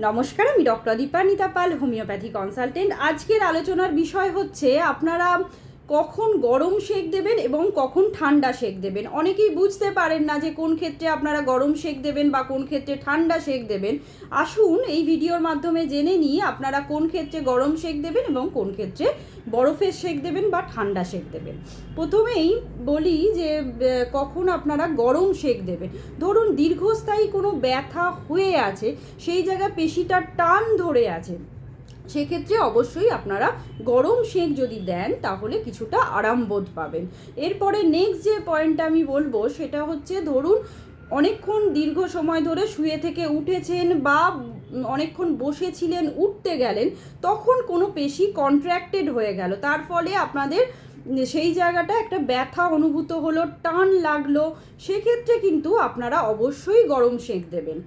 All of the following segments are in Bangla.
নমস্কার, আমি ডক্টর দীপান্বিতা পাল, হোমিওপ্যাথি কনসালটেন্ট। আজকের আলোচনার বিষয় হচ্ছে আপনারা কখন গরম সেঁক দেবেন এবং কখন ঠান্ডা সেঁক দেবেন। অনেকেই বুঝতে পারেন না যে কোন ক্ষেত্রে আপনারা গরম সেঁক দেবেন বা কোন ক্ষেত্রে ঠান্ডা সেঁক দেবেন। আসুন এই ভিডিওর মাধ্যমে জেনে নিই আপনারা কোন ক্ষেত্রে গরম সেঁক দেবেন এবং কোন ক্ষেত্রে বরফের সেঁক দেবেন বা ঠান্ডা সেঁক দেবেন। প্রথমেই বলি যে কখন আপনারা গরম সেঁক দেবেন। ধরুন দীর্ঘস্থায়ী কোনো ব্যথা হয়ে আছে, সেই জায়গায় পেশিটা টান ধরে আছে, সেক্ষেত্রে অবশ্যই আপনারা গরম সেঁক যদি দেন তাহলে কিছুটা আরাম বোধ পাবেন। এরপরে নেক্সট যে পয়েন্টটা আমি বলবো সেটা হচ্ছে, ধরুন অনেকক্ষণ দীর্ঘ সময় ধরে শুয়ে থেকে উঠেছেন বা অনেকক্ষণ বসেছিলেন, উঠতে গেলেন, তখন কোনো পেশি কন্ট্র্যাক্টেড হয়ে গেল, তার ফলে আপনাদের সেই জায়গাটা একটা ব্যথা অনুভূত হলো, টান লাগলো, সেক্ষেত্রে কিন্তু আপনারা অবশ্যই গরম সেঁক দেবেন।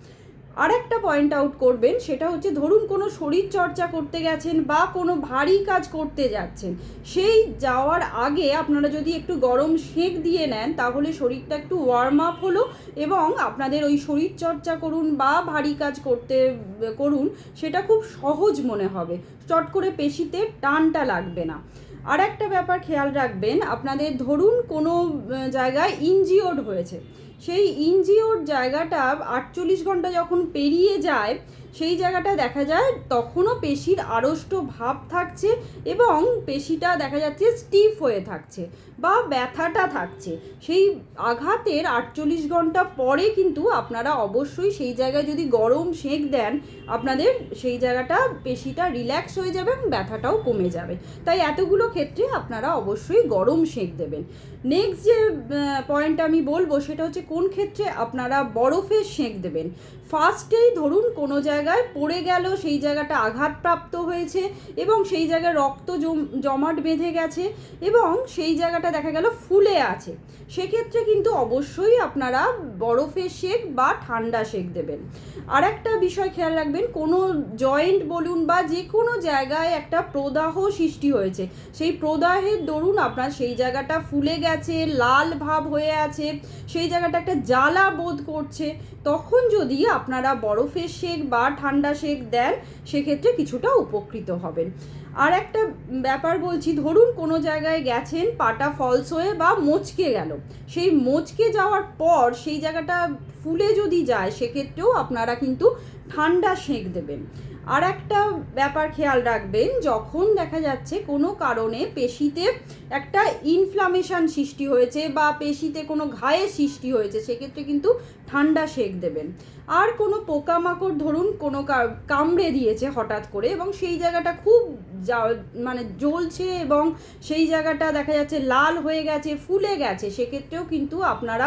আর একটা পয়েন্ট আউট করবেন, সেটা হচ্ছে ধরুন কোনো শরীর চর্চা করতে গেছেন বা কোনো ভারী কাজ করতে যাচ্ছেন, সেই যাওয়ার আগে আপনারা যদি একটু গরম সেঁক দিয়ে নেন তাহলে শরীরটা একটু ওয়ার্ম আপ হলো এবং আপনাদের ওই শরীর চর্চা করুন বা ভারী কাজ করুন, সেটা খুব সহজ মনে হবে, চট করে পেশিতে টানটা লাগবে না। আর একটা ব্যাপার খেয়াল রাখবেন, আপনাদের ধরুন কোনো জায়গায় ইনজিওর্ড হয়েছে, সেই ইনজিওর্ড জায়গাটা 48 ঘন্টা যখন পেরিয়ে যায়, সেই জায়গাটা দেখা যায় তখনও পেশির আড়ষ্ট ভাব থাকছে এবং পেশিটা দেখা যাচ্ছে স্টিফ হয়ে থাকছে বা ব্যথাটা থাকছে। সেই আঘাতের 48 ঘন্টা পরে কিন্তু আপনারা অবশ্যই সেই জায়গায় যদি গরম সেঁক দেন, আপনাদের সেই জায়গাটা পেশিটা রিল্যাক্স হয়ে যাবে এবং ব্যথাটাও কমে যাবে। তাই এতগুলো ক্ষেত্রে আপনারা অবশ্যই গরম সেঁক দেবেন। নেক্সট যে পয়েন্ট আমি বলবো সেটা হচ্ছে কোন ক্ষেত্রে আপনারা বরফের সেঁক দেবেন। ফার্স্টেই ধরুন কোনো জায়গায় পড়ে গেল, সেই জায়গাটা আঘাতপ্রাপ্ত হয়েছে এবং সেই জায়গায় রক্ত জমাট বেঁধে গেছে এবং সেই জায়গাটা দেখা গেল ফুলে আছে, সেক্ষেত্রে কিন্তু অবশ্যই আপনারা বরফের সেঁক বা ঠান্ডা সেঁক দেবেন। আর একটা বিষয় খেয়াল রাখবেন, কোনো জয়েন্ট বলুন বা যে কোনো জায়গায় একটা প্রদাহ সৃষ্টি হয়েছে, সেই প্রদাহের দরুন আপনার সেই জায়গাটা ফুলে গেছে, লাল ভাব হয়ে আছে, সেই জায়গাটা একটা জ্বালা বোধ করছে, তখন যদি আপনারা বরফের সেঁক বা ঠান্ডা সেঁক দেন সেক্ষেত্রে কিছুটা উপকৃত হবেন। আর একটা ব্যাপার বলছি, ধরুন কোনো জায়গায় গেছেন, পাটা ফলস হয়ে বা মচকে গেল, সেই মচকে যাওয়ার পর সেই জায়গাটা ফুলে যদি যায়, সেক্ষেত্রেও আপনারা কিন্তু ঠান্ডা সেঁক দেবেন। আর একটা ব্যাপার খেয়াল রাখবেন, যখন দেখা যাচ্ছে কোনো কারণে পেশিতে একটা ইনফ্লামেশন সৃষ্টি হয়েছে বা পেশিতে কোনো ঘায়ের সৃষ্টি হয়েছে, সেক্ষেত্রে কিন্তু ঠান্ডা সেঁক দেবেন। আর কোনো পোকামাকড় ধরুন কোনো কামড়ে দিয়েছে হঠাৎ করে এবং সেই জায়গাটা খুব জ্বলছে এবং সেই জায়গাটা দেখা যাচ্ছে লাল হয়ে গেছে, ফুলে গেছে, সেক্ষেত্রেও কিন্তু আপনারা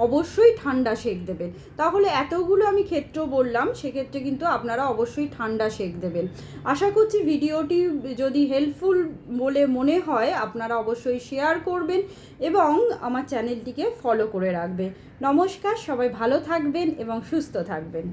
অবশ্যই ঠান্ডা সেঁক দেবেন। তাহলে এতগুলো আমি ক্ষেত্র বললাম, সেক্ষেত্রে কিন্তু আপনারা অবশ্যই ঠান্ডা সেঁক দেবেন। আশা করছি ভিডিওটি যদি হেল্পফুল বলে মনে হয় আপনারা অবশ্যই শেয়ার করবেন এবং আমার চ্যানেলটিকে ফলো করে রাখবেন। নমস্কার, সবাই ভালো থাকবেন এবং সুস্থ থাকবেন।